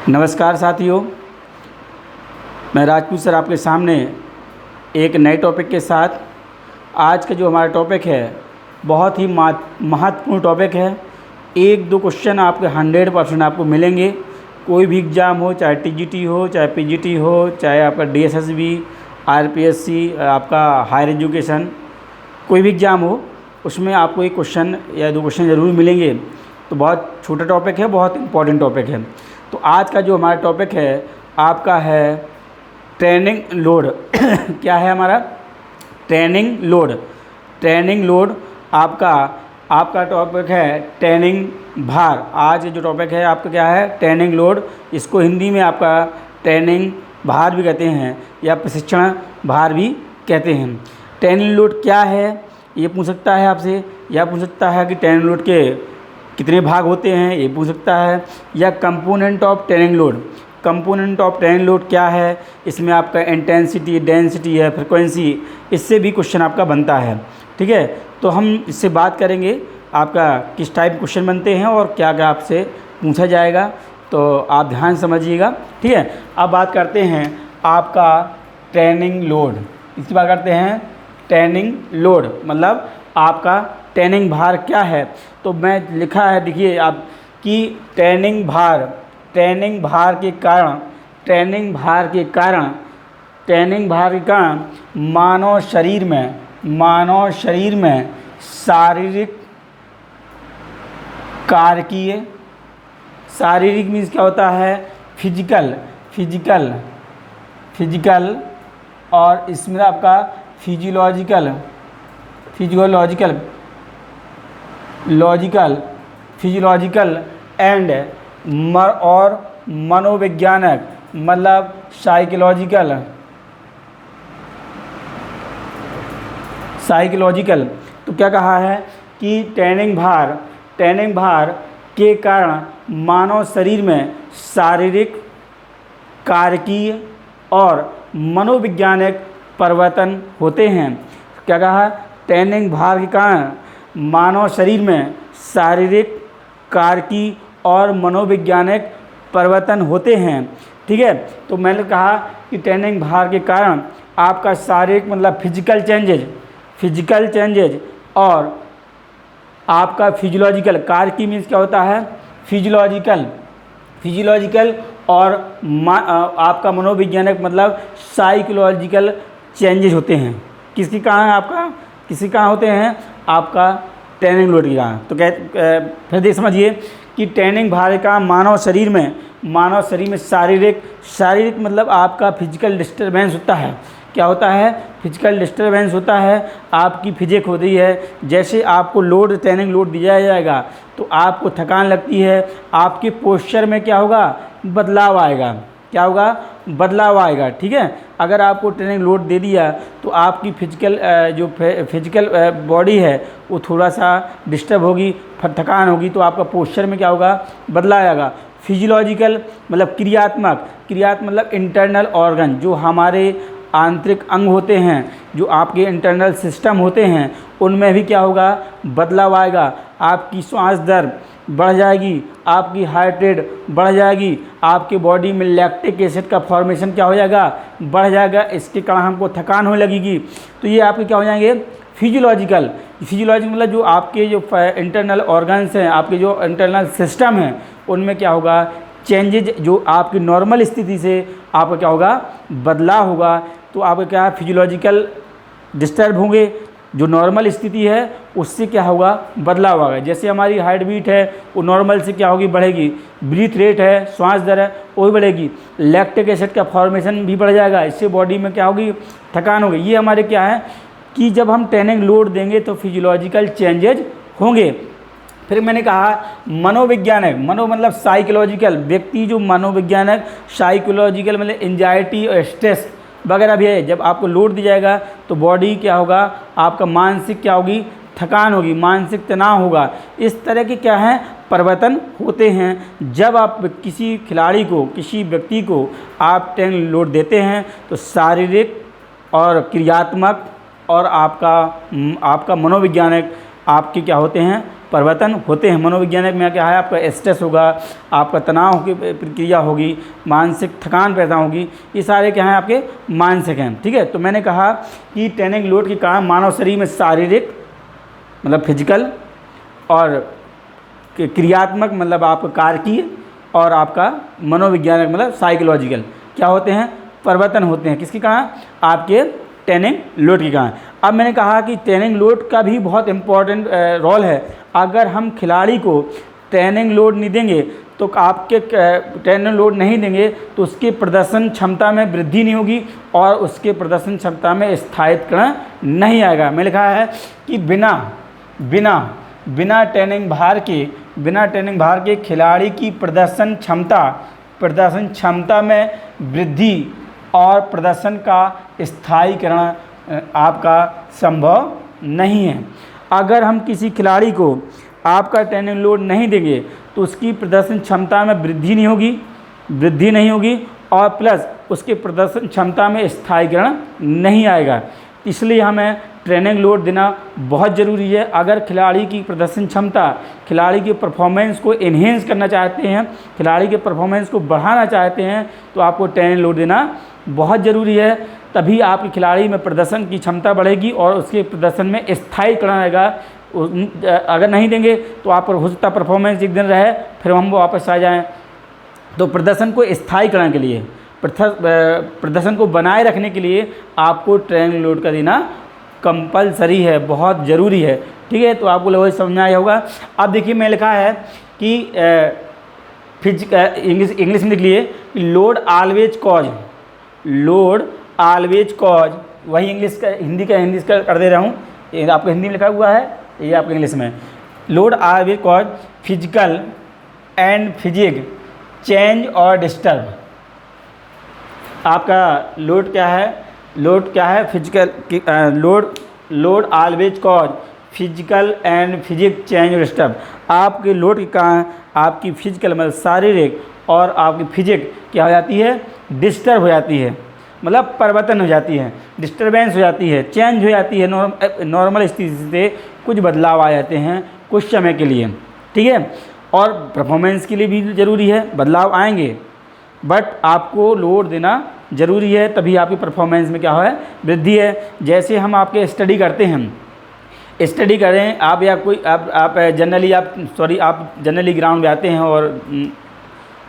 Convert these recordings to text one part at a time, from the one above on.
नमस्कार साथियों, मैं राजपूत सर आपके सामने एक नए टॉपिक के साथ। आज का जो हमारा टॉपिक है बहुत ही महत्वपूर्ण टॉपिक है। एक दो क्वेश्चन आपके 100% आपको मिलेंगे। कोई भी एग्ज़ाम हो, चाहे टीजीटी हो, चाहे पीजीटी हो, चाहे आपका डीएसएसबी, आरपीएससी, आपका हायर एजुकेशन, कोई भी एग्ज़ाम हो, उसमें आपको एक क्वेश्चन या दो क्वेश्चन ज़रूर मिलेंगे। तो बहुत छोटा टॉपिक है, बहुत इंपॉर्टेंट टॉपिक है। तो आज का जो हमारा टॉपिक है आपका है ट्रेनिंग लोड। क्या है हमारा? Training load. ट्रेनिंग लोड आपका टॉपिक है ट्रेनिंग भार। आज जो टॉपिक है आपका क्या है? Training load. इसको हिंदी में आपका ट्रेनिंग भार भी कहते हैं या प्रशिक्षण भार भी कहते हैं। ट्रेनिंग लोड क्या है ये पूछ सकता है आपसे, या पूछ सकता है कि ट्रेनिंग लोड के कितने भाग होते हैं ये पूछ सकता है, या component of training load. Component of training load क्या है, इसमें आपका इंटेंसिटी, डेंसिटी है, फ्रिक्वेंसी, इससे भी क्वेश्चन आपका बनता है। ठीक है, तो हम इससे बात करेंगे आपका किस टाइप क्वेश्चन बनते हैं और क्या क्या आपसे पूछा जाएगा, तो आप ध्यान समझिएगा। ठीक है, अब बात करते हैं आपका ट्रेनिंग लोड। इसकी बात करते हैं ट्रेनिंग लोड, मतलब आपका ट्रेनिंग भार क्या है। तो मैं लिखा है, देखिए आप, कि ट्रेनिंग भार के कारण मानव शरीर में शारीरिक कारकीय, शारीरिक मीन्स क्या होता है? फिजिकल, और इसमें आपका फिजियोलॉजिकल एंड और मनोवैज्ञानिक, मतलब साइकोलॉजिकल। तो क्या कहा है कि ट्रेनिंग भार के कारण मानव शरीर में शारीरिक, कारकीय और मनोवैज्ञानिक परिवर्तन होते हैं। क्या कहा? ट्रेनिंग भार के कारण मानव शरीर में शारीरिक, कारकीय और मनोवैज्ञानिक परिवर्तन होते हैं। ठीक है, तो मैंने कहा कि ट्रेनिंग भार के कारण आपका शारीरिक मतलब फिजिकल चेंजेज और आपका फिजियोलॉजिकल, कारकीय मीन्स क्या होता है? फिजियोलॉजिकल और आपका मनोवैज्ञानिक मतलब साइकोलॉजिकल चेंजेज होते हैं। किसके कारण होते हैं? आपका ट्रेनिंग लोड के कारण। तो फिर देख समझिए कि ट्रेनिंग भार का मानव शरीर में शारीरिक मतलब आपका फिजिकल डिस्टर्बेंस होता है। क्या होता है? फिजिकल डिस्टर्बेंस होता है। आपकी फिजिक होती है, जैसे आपको ट्रेनिंग लोड दिया जाएगा तो आपको थकान लगती है, आपके पोस्चर में क्या होगा? बदलाव आएगा। क्या होगा? बदलाव आएगा। ठीक है, अगर आपको ट्रेनिंग लोड दे दिया तो आपकी फिजिकल बॉडी है वो थोड़ा सा डिस्टर्ब होगी, थकान होगी, तो आपका पोस्चर में क्या होगा? बदलाव आएगा। फिजियोलॉजिकल मतलब क्रियात्मक मतलब इंटरनल ऑर्गन, जो हमारे आंतरिक अंग होते हैं, जो आपके इंटरनल सिस्टम होते हैं, उनमें भी क्या होगा? बदलाव आएगा। आपकी श्वास दर बढ़ जाएगी, आपकी हार्ट रेट बढ़ जाएगी, आपके बॉडी में लैक्टिक एसिड का फॉर्मेशन क्या हो जाएगा? बढ़ जाएगा। इसके कारण हमको थकान होने लगेगी। तो ये आपके क्या हो जाएंगे? फिजियोलॉजिकल मतलब जो आपके जो इंटरनल ऑर्गन्स हैं, आपके जो इंटरनल सिस्टम हैं, उनमें क्या होगा? चेंजेज, जो आपकी नॉर्मल स्थिति से आपका क्या होगा? बदलाव होगा। तो आपका क्या? फिजियोलॉजिकल डिस्टर्ब होंगे, जो नॉर्मल स्थिति है उससे क्या होगा? बदलाव होगा। जैसे हमारी हार्ट बीट है वो नॉर्मल से क्या होगी? बढ़ेगी। ब्रीथ रेट है, श्वास दर है, वो भी बढ़ेगी। लैक्टिक एसिड का फॉर्मेशन भी बढ़ जाएगा, इससे बॉडी में क्या होगी? थकान होगी। ये हमारे क्या है कि जब हम ट्रेनिंग लोड देंगे तो फिजियोलॉजिकल चेंजेज होंगे। फिर मैंने कहा मनोवैज्ञानिक, मतलब साइकोलॉजिकल, व्यक्ति जो मनोवैज्ञानिक, साइकोलॉजिकल मतलब एंजाइटी और स्ट्रेस वगैरह भी है। जब आपको लोड दिया जाएगा तो बॉडी क्या होगा? आपका मानसिक क्या होगी? थकान होगी, मानसिक तनाव होगा। इस तरह के क्या हैं? परिवर्तन होते हैं। जब आप किसी खिलाड़ी को, किसी व्यक्ति को आप ट्रेनिंग लोड देते हैं तो शारीरिक और क्रियात्मक और आपका मनोवैज्ञानिक आपके क्या होते हैं? परिवर्तन होते हैं। मनोवैज्ञानिक में क्या है, आपका स्ट्रेस होगा, आपका तनाव की प्रक्रिया होगी, मानसिक थकान पैदा होगी, ये सारे क्या हैं आपके मानसिक हैं। ठीक है, तो मैंने कहा कि ट्रेनिंग लोड के कारण मानव शरीर में शारीरिक मतलब फिजिकल और क्रियात्मक मतलब आपका कारकीय और आपका मनोवैज्ञानिक मतलब साइकोलॉजिकल क्या होते हैं, परिवर्तन होते हैं। किसके कारण, आपके ट्रेनिंग लोड के कारण। अब मैंने कहा कि ट्रेनिंग लोड का भी बहुत इम्पोर्टेंट रोल है। अगर हम खिलाड़ी को ट्रेनिंग लोड नहीं देंगे तो आपके ट्रेनिंग लोड नहीं देंगे तो उसके प्रदर्शन क्षमता में वृद्धि नहीं होगी और उसके प्रदर्शन क्षमता में स्थायित्व नहीं आएगा। मैं लिखा है कि बिना ट्रेनिंग भार के खिलाड़ी की प्रदर्शन क्षमता में वृद्धि और प्रदर्शन का स्थायीकरण आपका संभव नहीं है। अगर हम किसी खिलाड़ी को आपका ट्रेनिंग लोड नहीं देंगे तो उसकी प्रदर्शन क्षमता में वृद्धि नहीं होगी और प्लस उसके प्रदर्शन क्षमता में स्थायीकरण नहीं आएगा। इसलिए हमें ट्रेनिंग लोड देना बहुत ज़रूरी है। अगर खिलाड़ी की प्रदर्शन क्षमता, खिलाड़ी की परफॉर्मेंस को इन्हेंस करना चाहते हैं, खिलाड़ी के परफॉर्मेंस को बढ़ाना चाहते हैं तो आपको ट्रेनिंग लोड देना बहुत ज़रूरी है। तभी आपके खिलाड़ी में प्रदर्शन की क्षमता बढ़ेगी और उसके प्रदर्शन में स्थायीकरण आएगा। अगर नहीं देंगे तो आप हो सकता परफॉर्मेंस एक दिन रहे फिर हम वापस आ जाएँ। तो प्रदर्शन को स्थायीकरण के लिए, प्रदर्शन को बनाए रखने के लिए आपको ट्रेनिंग लोड का देना कंपलसरी है, बहुत ज़रूरी है। ठीक है, तो आपको लगभग समझ में आया होगा। अब देखिए मैं लिखा है कि इंग्लिश में लिख लिए लोड ऑलवेज कॉज, वही इंग्लिश का हिंदी का कर दे रहा हूँ। ये आपको हिंदी में लिखा हुआ है, ये आपको इंग्लिश में। Load always cause physical and physique change और डिस्टर्ब। आपका लोड क्या है physical load always cause physical and physique change और डिस्टर्ब। आपके लोड के कारण आपकी फिजिकल मतलब शारीरिक और आपकी फिजिक क्या हो जाती है, डिस्टर्ब हो जाती है, मतलब परिवर्तन हो जाती है, डिस्टर्बेंस हो जाती है, चेंज हो जाती है। नॉर्मल स्थिति से कुछ बदलाव आ जाते हैं कुछ समय के लिए। ठीक है, और परफॉर्मेंस के लिए भी ज़रूरी है, बदलाव आएंगे बट आपको लोड देना ज़रूरी है, तभी आपकी परफॉर्मेंस में क्या है, वृद्धि है। जैसे हम आपके स्टडी करें आप या कोई आप जनरली ग्राउंड में आते हैं और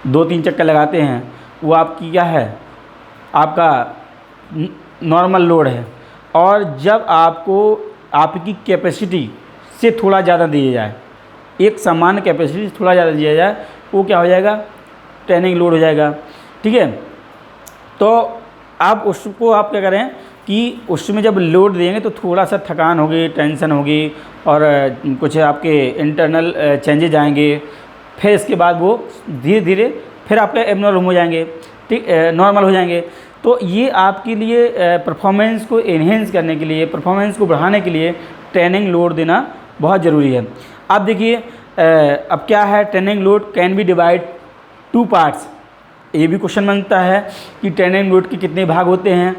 2-3 चक्कर लगाते हैं, वो आपकी क्या है, आपका नॉर्मल लोड है। और जब आपको आपकी कैपेसिटी से थोड़ा ज़्यादा दिया जाए, एक सामान्य कैपेसिटी से थोड़ा ज़्यादा दिया जाए, वो क्या हो जाएगा, ट्रेनिंग लोड हो जाएगा। ठीक है, तो आप उसको आप क्या करें कि उसमें जब लोड देंगे तो थोड़ा सा थकान होगी, टेंशन होगी और कुछ आपके इंटरनल चेंजेज आएंगे। फिर इसके बाद वो धीरे धीरे फिर आपके एबनॉर्मल हो जाएंगे, ठीक, नॉर्मल हो जाएंगे। तो ये आपके लिए परफॉर्मेंस को एनहेंस करने के लिए, परफॉर्मेंस को बढ़ाने के लिए ट्रेनिंग लोड देना बहुत ज़रूरी है। अब देखिए अब क्या है, training load can be divide 2 parts. ये भी क्वेश्चन बनता है कि ट्रेनिंग लोड के कितने भाग होते हैं,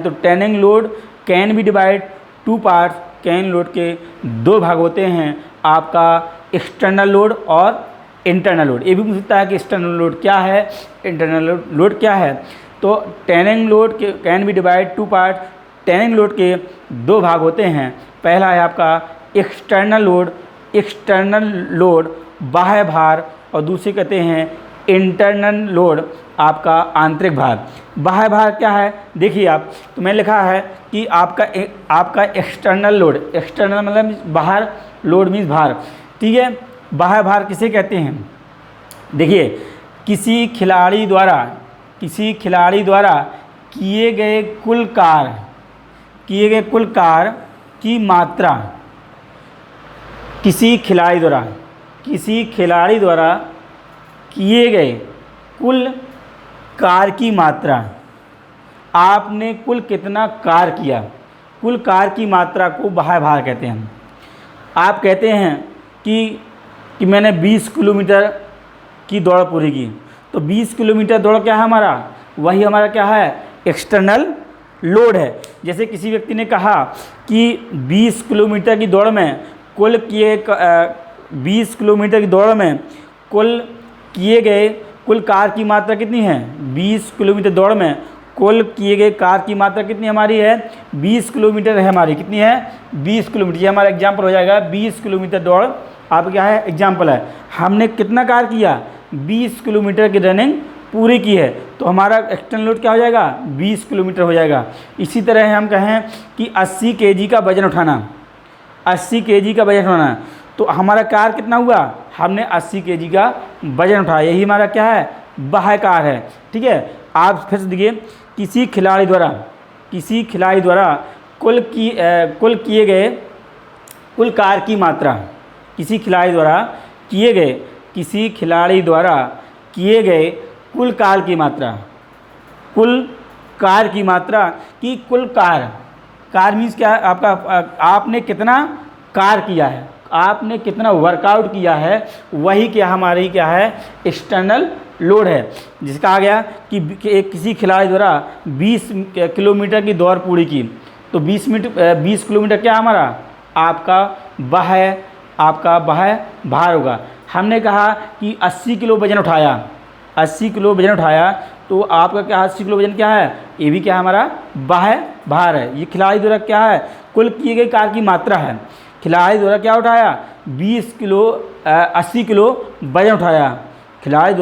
तो training load can be divide 2 parts. Training load के 2 भाग होते हैं, आपका एक्सटर्नल लोड और इंटरनल लोड। ये भी पूछ सकता है कि एक्सटर्नल लोड क्या है, इंटरनल लोड क्या है। तो ट्रेनिंग लोड के can be divide 2 part. Training load के 2 भाग होते हैं। पहला है आपका एक्सटर्नल लोड बाह्य भार, और दूसरे कहते हैं इंटरनल लोड आपका आंतरिक भार। बाह्य भार क्या है, देखिए आप, तो मैं लिखा है कि आपका एक्सटर्नल लोड, एक्सटर्नल मतलब बाहर, लोड मीन्स भार, ठीक है। बाह्य भार किसे कहते हैं, देखिए किसी खिलाड़ी द्वारा किए गए कुल कार्य की मात्रा, किसी खिलाड़ी द्वारा किए गए कुल कार्य की मात्रा, आपने कुल कितना कार्य किया, कुल कार्य की मात्रा को बाह्य भार कहते हैं। आप कहते हैं कि मैंने 20 किलोमीटर की दौड़ पूरी की, तो 20 किलोमीटर दौड़ क्या है हमारा, वही हमारा क्या है, एक्सटर्नल लोड है। जैसे किसी व्यक्ति ने कहा कि 20 किलोमीटर की दौड़ में कुल किए 20 किलोमीटर की दौड़ में कुल कार की मात्रा कितनी है? 20 किलोमीटर दौड़ में कुल किए गए कार की मात्रा कितनी हमारी है? 20 किलोमीटर है हमारी। कितनी है? 20 किलोमीटर। ये हमारा एग्जाम्पल हो जाएगा। 20 किलोमीटर दौड़ आप क्या है? एग्जाम्पल है। हमने कितना कार किया? 20 किलोमीटर की रनिंग पूरी की है, तो हमारा एक्सटर्नल लोड क्या हो जाएगा? 20 किलोमीटर हो जाएगा। इसी तरह हम कहें कि 80 kg का वजन उठाना, 80 kg का वजन उठाना, तो हमारा कार कितना हुआ? हमने 80 kg का वजन उठाया। यही हमारा क्या है? बाह्य कार है। ठीक है। आप फिर से देखिए, किसी खिलाड़ी द्वारा कुल किए गए कुल कार की मात्रा, किसी खिलाड़ी द्वारा किए गए कुल कार की मात्रा, कि कुल कार मीन्स क्या है आपका? आपने कितना कार किया है, आपने कितना वर्कआउट किया है, वही क्या हमारी क्या है? एक्सटर्नल लोड है। जिसका आ गया कि किसी खिलाड़ी द्वारा 20 किलोमीटर की दौड़ पूरी की, तो 20 किलोमीटर क्या हमारा? आपका बाह्य भार होगा। हमने कहा कि 80 किलो वजन उठाया, 80 किलो वजन उठाया, तो आपका क्या 80 किलो वजन क्या है? ये भी क्या हमारा? बाह्य भार है। ये खिलाड़ी द्वारा क्या है? कुल किए गए कार की मात्रा है। खिलाड़ी द्वारा क्या उठाया? 80 किलो वजन उठाया। खिलाड़ी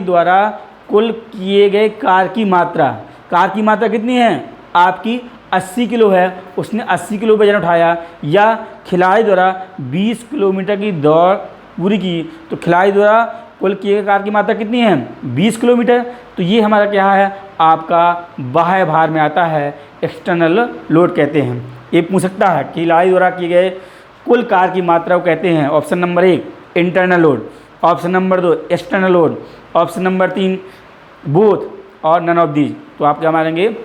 द्वारा कुल किए गए कार की मात्रा कितनी है? आपकी 80 किलो है, उसने 80 किलो वजन उठाया। या खिलाड़ी द्वारा 20 किलोमीटर की दौड़ पूरी की, तो खिलाड़ी द्वारा कुल किए गए कार की मात्रा कितनी है? 20 किलोमीटर। तो ये हमारा क्या है? आपका बाह्य भार में आता है, एक्सटर्नल लोड कहते हैं। ये पूछ सकता है खिलाड़ी द्वारा किए गए कुल कार की मात्रा को कहते हैं option number 1 internal load, option number 2 external load, option number 3 both और नन ऑफ दीज। तो आप क्या मारेंगे?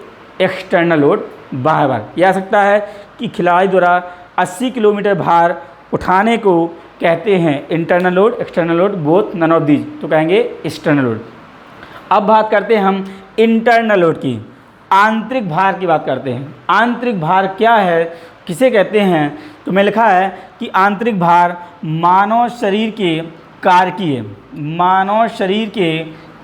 एक्सटर्नल लोड, बाह्य भार। यह आ सकता है कि खिलाड़ी द्वारा 80 किलोमीटर भार उठाने को कहते हैं internal load, external load, both none of these, तो कहेंगे एक्सटर्नल लोड। अब बात करते हैं हम इंटरनल लोड की, आंतरिक भार की बात करते हैं। आंतरिक भार क्या है, किसे कहते हैं? तो मैं लिखा है कि आंतरिक भार मानव शरीर के कारकीय, मानव शरीर के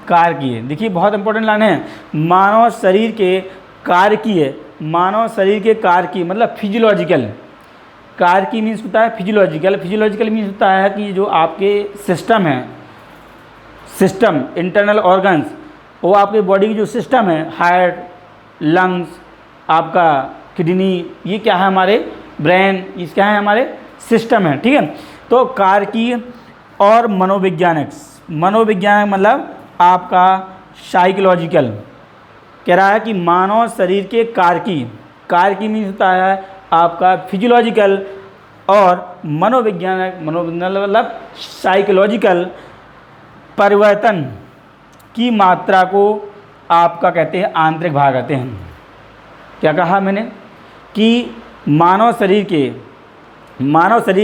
कारकीय। देखिए बहुत इंपॉर्टेंट लाइन है, मानव शरीर के कारकीय, मानव शरीर के कारकीय मतलब फिजियोलॉजिकल। कारकी मीन्स होता है फिजियोलॉजिकल, फिजियोलॉजिकल मीन्स होता है कि जो आपके सिस्टम है, सिस्टम इंटरनल ऑर्गन्स, वो आपके बॉडी की जो सिस्टम है, हार्ट, लंग्स, आपका किडनी, ये क्या है? हमारे ब्रेन, ये क्या है? हमारे सिस्टम है। ठीक है। तो कारकीय और मनोवैज्ञानिक, मनोवैज्ञानिक मतलब आपका साइकोलॉजिकल, कह रहा है कि मानव शरीर के कारकी मीन्स होता है आपका फिजियोलॉजिकल, और मनोवैज्ञानिक मतलब साइकोलॉजिकल परिवर्तन की मात्रा को आपका कहते हैं आंतरिक भार कहते हैं। क्या कहा मैंने? कि मानव शरीर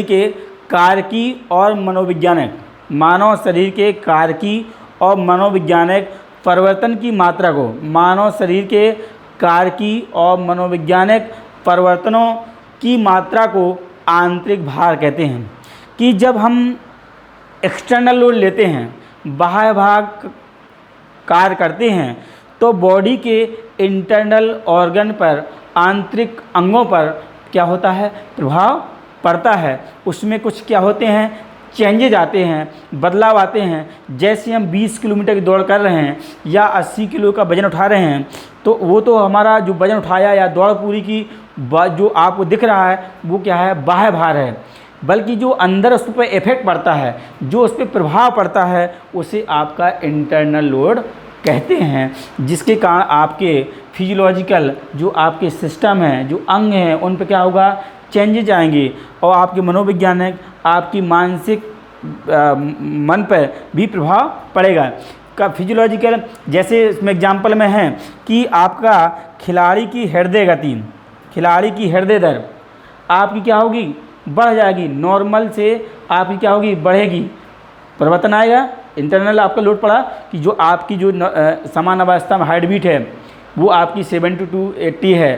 के कारकी और मनोवैज्ञानिक, मानव शरीर के कारकी और मनोवैज्ञानिक परिवर्तन की मात्रा को, मानव शरीर के कारकी और मनोवैज्ञानिक परिवर्तनों की मात्रा को आंतरिक भार कहते हैं। कि जब हम एक्सटर्नल लोड लेते हैं, बाह्य भाग कार्य करते हैं, तो बॉडी के इंटरनल ऑर्गन पर, आंतरिक अंगों पर क्या होता है? प्रभाव पड़ता है। उसमें कुछ क्या होते हैं? चेंजेज आते हैं, बदलाव आते हैं। जैसे हम 20 किलोमीटर की दौड़ कर रहे हैं या 80 किलो का वजन उठा रहे हैं, तो वो तो हमारा जो वजन उठाया या दौड़ पूरी की जो आपको दिख रहा है, वो क्या है? बाह्य भार है। बल्कि जो अंदर उस पर इफेक्ट पड़ता है, जो उस पर प्रभाव पड़ता है, उसे आपका इंटरनल लोड कहते हैं। जिसके कारण आपके फिजियोलॉजिकल जो आपके सिस्टम हैं, जो अंग हैं, उन पर क्या होगा? चेंजेज आएंगे। और आपके मनोवैज्ञानिक, आपकी मानसिक मन पर भी प्रभाव पड़ेगा। का फिजियोलॉजिकल, जैसे इसमें एग्जाम्पल में है कि आपका खिलाड़ी की हृदय गति, खिलाड़ी की हृदय दर आपकी क्या होगी? बढ़ जाएगी। नॉर्मल से आपकी क्या होगी? बढ़ेगी। परिवर्तन आएगा। इंटरनल आपका लोड पड़ा कि जो आपकी जो समान अवस्था में हार्ट बीट है, वो आपकी 70 to 80 है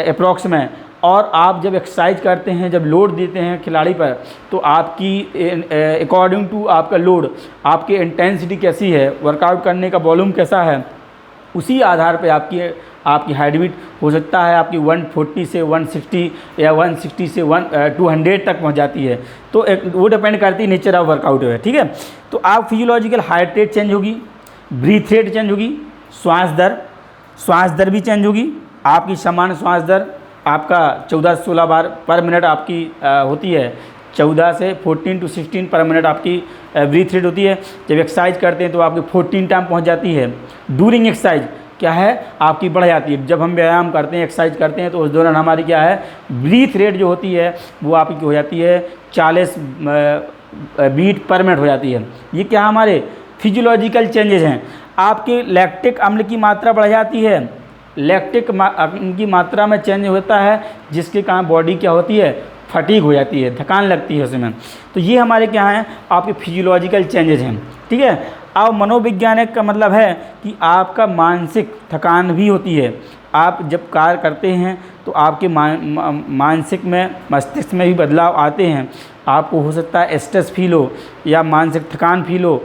अप्रॉक्स में, और आप जब एक्सरसाइज करते हैं, जब लोड देते हैं खिलाड़ी पर, तो आपकी अकॉर्डिंग टू आपका लोड, आपकी इंटेंसिटी कैसी है, वर्कआउट करने का वॉल्यूम कैसा है, उसी आधार पे आपकी हार्ट बीट हो सकता है आपकी 140 से 160 या 160 से 200 तक पहुंच जाती है। तो वो डिपेंड करती है नेचर ऑफ वर्कआउट है, ठीक है। तो आप फिजियोलॉजिकल हार्ट रेट चेंज होगी, ब्रीथ रेट चेंज होगी, श्वास दर भी चेंज होगी। आपकी सामान्य श्वास दर आपका 14-16 बार पर मिनट आपकी होती है, 14 से 14 to 16 पर मिनट आपकी ब्रीथ रेट होती है। जब एक्सरसाइज करते हैं तो आपकी 14 टाइम पहुंच जाती है। ड्यूरिंग एक्सरसाइज क्या है, आपकी बढ़ जाती है। जब हम व्यायाम करते हैं, एक्सरसाइज करते हैं, तो उस दौरान हमारी क्या है, ब्रीथ रेट जो होती है वो आपकी हो जाती है 40 बीट पर मिनट हो जाती है। ये क्या हमारे फिजियोलॉजिकल चेंजेस हैं। आपके लैक्टिक अम्ल की मात्रा बढ़ जाती है, लैक्टिक अम्ल की मात्रा में चेंज होता है, जिसके कारण बॉडी क्या होती है, फटीग हो जाती है, थकान लगती है उसमें। तो ये हमारे क्या हैं, आपके फिजियोलॉजिकल चेंजेस हैं, ठीक है। अब मनोवैज्ञानिक का मतलब है कि आपका मानसिक थकान भी होती है। आप जब कार्य करते हैं तो आपके मानसिक में, मस्तिष्क में भी बदलाव आते हैं। आपको हो सकता है स्ट्रेस फील हो, या मानसिक थकान फील हो,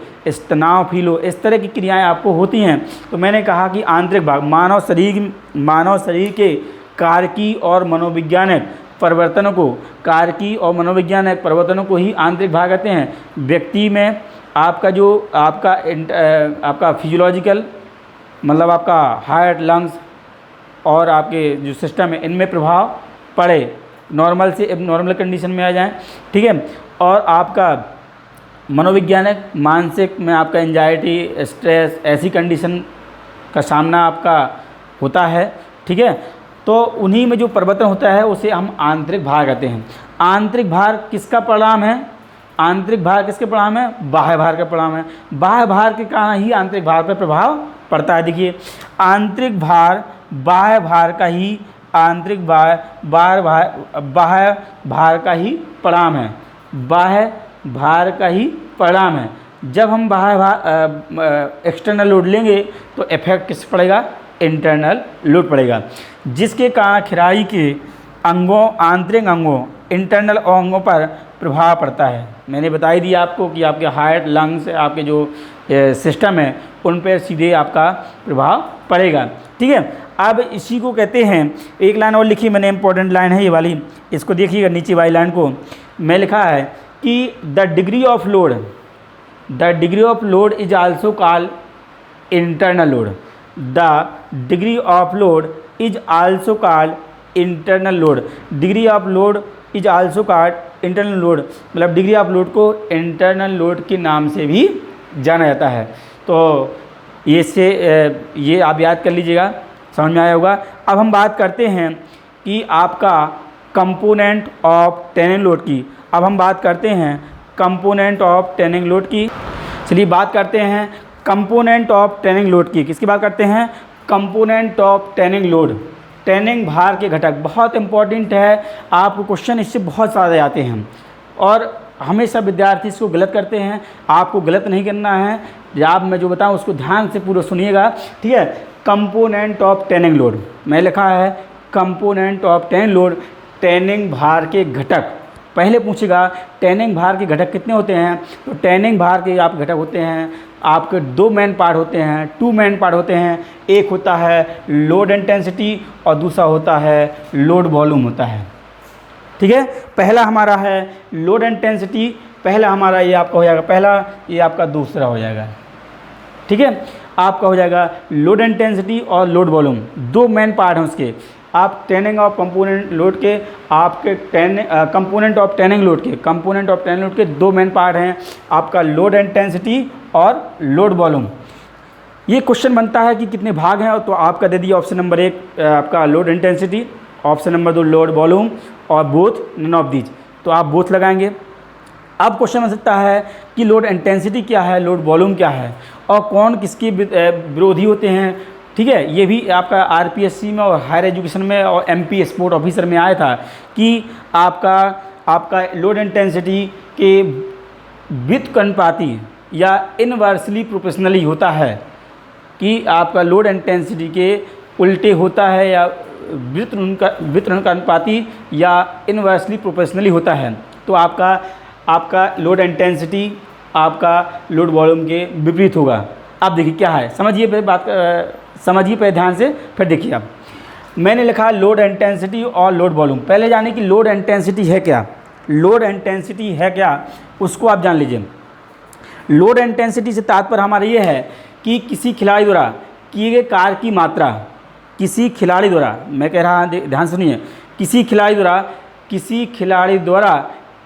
तनाव फील हो, इस तरह की क्रियाएं आपको होती हैं। तो मैंने कहा कि आंतरिक भाग, मानव शरीर के कारकी और मनोवैज्ञानिक परिवर्तनों को, कारकी और मनोवैज्ञानिक परिवर्तनों को ही आंतरिक भाग कहते हैं। व्यक्ति में आपका जो आपका फिजियोलॉजिकल मतलब आपका हार्ट, लंग्स और आपके जो सिस्टम है, इनमें प्रभाव पड़े, नॉर्मल से एबनॉर्मल कंडीशन में आ जाएं, ठीक है। और आपका मनोवैज्ञानिक, मानसिक में आपका एंजाइटी, स्ट्रेस, ऐसी कंडीशन का सामना आपका होता है, ठीक है। तो उन्हीं में जो परिवर्तन होता है उसे हम आंतरिक भार कहते हैं। आंतरिक भार किसका परिणाम है, आंतरिक भार किसके परिणाम है, बाह्य भार का परिणाम है। बाह्य भार के कारण ही आंतरिक भार पर प्रभाव पड़ता है। देखिए, आंतरिक भार बाह्य भार का ही, आंतरिक बाह्य भार का ही परिणाम है, बाह्य भार का ही परिणाम है। जब हम बाह्य एक्सटर्नल लोड लेंगे तो इफेक्ट किस पड़ेगा, इंटरनल लोड पड़ेगा, जिसके कारण खिलाड़ी के अंगों, आंतरिक अंगों, इंटरनल अंगों पर प्रभाव पड़ता है। मैंने बता ही दिया आपको कि आपके हार्ट, लंग्स, आपके जो सिस्टम है उन पर सीधे आपका प्रभाव पड़ेगा, ठीक है। अब इसी को कहते हैं, एक लाइन और लिखी मैंने, इंपॉर्टेंट लाइन है ये वाली, इसको देखिएगा नीचे वाली लाइन को। मैं लिखा है कि the degree of load is also called internal load. The degree of load is also called internal load. Degree of load is also called internal load, मतलब डिग्री ऑफ लोड को इंटरनल लोड के नाम से भी जाना जाता है। तो ये आप याद कर लीजिएगा, समझ में आया होगा। अब हम बात करते हैं कि आपका कंपोनेंट ऑफ टेनिंग लोड की। अब हम बात करते हैं कंपोनेंट ऑफ टेनिंग लोड की। चलिए बात करते हैं कंपोनेंट ऑफ टेनिंग लोड की। किसकी बात करते हैं, component of tending load. Tending भार के घटक बहुत इंपॉर्टेंट है, आपको क्वेश्चन इससे बहुत सारे आते हैं और हमेशा विद्यार्थी इसको गलत करते हैं। आपको गलत नहीं करना है, आप मैं जो बताऊं उसको ध्यान से पूरा सुनिएगा, ठीक है। कंपोनेंट ऑफ टेनिंग लोड, मैं लिखा है component of tending load, tending भार के घटक। पहले पूछेगा टेनिंग भार के घटक कितने होते हैं, तो टेनिंग भार के आप घटक होते हैं, आपके दो मेन पार्ट होते हैं, टू मेन पार्ट होते हैं। एक होता है लोड इंटेंसिटी और दूसरा होता है लोड वॉल्यूम होता है, ठीक है। पहला हमारा है लोड इंटेंसिटी, पहला हमारा ये आपका हो जाएगा पहला, ये आपका दूसरा हो जाएगा, ठीक है। आपका हो जाएगा लोड इंटेंसिटी और लोड वॉल्यूम, दो मेन पार्ट हैं उसके। आप टेनिंग ऑफ कंपोनेंट लोड के, आपके कंपोनेंट ऑफ टेनिंग लोड के दो मेन पार्ट हैं, आपका लोड इंटेंसिटी और लोड वॉल्यूम। ये क्वेश्चन बनता है कि कितने भाग हैं, तो आपका दे दिया ऑप्शन नंबर 1 आपका load intensity, option number 2 load volume और बोथ नन ऑफ दीज, तो आप बोथ लगाएंगे। अब क्वेश्चन बन सकता है कि लोड इंटेंसिटी क्या है, लोड वॉल्यूम क्या है और कौन किसके विरोधी होते हैं, ठीक है। ये भी आपका आरपीएससी में और हायर एजुकेशन में और एमपी स्पोर्ट ऑफिसर में आया था कि आपका लोड इंटेंसिटी के व्युत्क्रमानुपाती या इनवर्सली प्रोपोर्शनली होता है, कि आपका लोड इंटेंसिटी के उल्टे होता है या वितरण का अनुपाती या इनवर्सली प्रोपोर्शनली होता है। तो आपका लोड इंटेंसिटी आपका लोड वॉल्यूम के विपरीत होगा। अब देखिए क्या है, समझिए पहले ध्यान से, फिर देखिए। अब मैंने लिखा लोड इंटेंसिटी और लोड वॉल्यूम। पहले जाने कि लोड इंटेंसिटी है क्या, लोड इंटेंसिटी है क्या उसको आप जान लीजिए। लोड इंटेंसिटी से तात्पर्य हमारा ये है कि किसी खिलाड़ी द्वारा किए गए कार्य की मात्रा, किसी खिलाड़ी द्वारा, मैं कह रहा ध्यान सुनिए, किसी खिलाड़ी द्वारा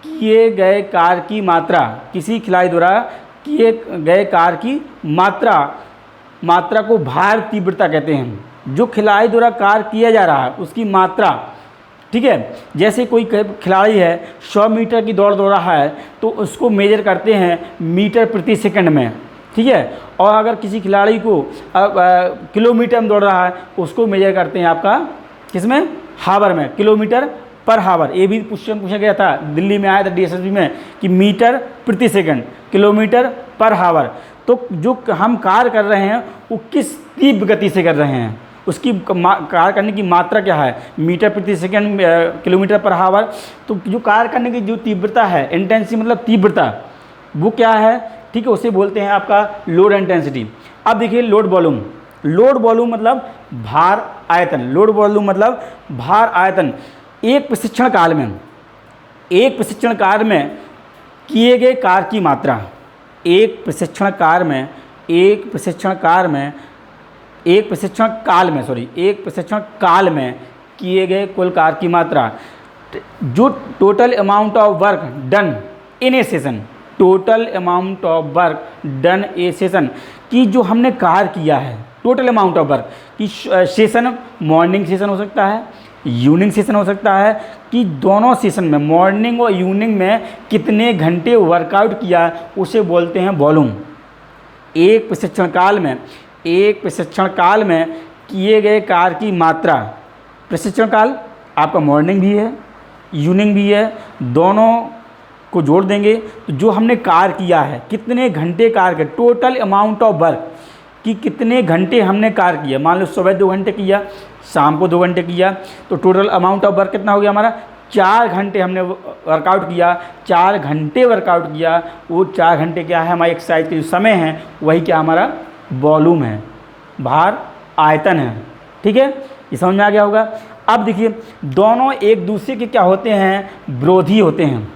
किए गए कार्य की मात्रा, किसी खिलाड़ी द्वारा किए गए कार्य की मात्रा को भार तीव्रता कहते हैं। जो खिलाड़ी द्वारा कार्य किया जा रहा है उसकी मात्रा, ठीक है। जैसे कोई खिलाड़ी है 100 मीटर की दौड़ दौड़ रहा है तो उसको मेजर करते हैं मीटर प्रति सेकंड में, ठीक है। और अगर किसी खिलाड़ी को किलोमीटर में दौड़ रहा है उसको मेजर करते हैं आपका किसमें, हावर में, किलोमीटर पर हावर। ये भी क्वेश्चन पूछा गया था, दिल्ली में आया था DSSB में कि मीटर प्रति सेकंड, किलोमीटर पर हावर। तो जो हम कार्य कर रहे हैं वो किस तीव्र गति से कर रहे हैं, उसकी कार्य करने की मात्रा क्या है, मीटर प्रति सेकंड, किलोमीटर पर हावर। तो जो कार्य करने की जो तीव्रता है, इंटेंसिटी मतलब तीव्रता, वो क्या है, ठीक है, उसे बोलते हैं आपका लोड इंटेंसिटी। अब देखिए लोड वॉल्यूम। लोड वॉल्यूम मतलब भार आयतन। लोड वॉल्यूम मतलब भार आयतन। एक प्रशिक्षण काल में किए गए कार्य की मात्रा, एक प्रशिक्षण काल में किए गए कुल कार्य की मात्रा, जो total amount of work done in A session, total amount of work done A session, कि जो हमने कार्य किया है, टोटल अमाउंट ऑफ वर्क कि सेशन, मॉर्निंग सेशन हो सकता है, इवनिंग सेशन हो सकता है, कि दोनों सेशन में, मॉर्निंग और इवनिंग में कितने घंटे वर्कआउट किया, उसे बोलते हैं वॉल्यूम। एक प्रशिक्षण काल में किए गए कार्य की मात्रा, प्रशिक्षण काल आपका मॉर्निंग भी है, इवनिंग भी है, दोनों को जोड़ देंगे तो जो हमने कार्य किया है, कितने घंटे कार्य किया, टोटल अमाउंट ऑफ वर्क कि कितने घंटे हमने कार्य किया। मान लो सुबह 2 घंटे किया, शाम को 2 घंटे किया, तो टोटल अमाउंट ऑफ वर्क कितना हो गया हमारा, 4 घंटे हमने वर्कआउट किया, 4 घंटे वर्कआउट किया। वो 4 घंटे क्या है, हमारी एक्सरसाइज के जो समय है वही क्या हमारा वॉल्यूम है, भार आयतन है, ठीक है, ये समझ में आ गया होगा। अब देखिए दोनों एक दूसरे के क्या होते हैं, विरोधी होते हैं।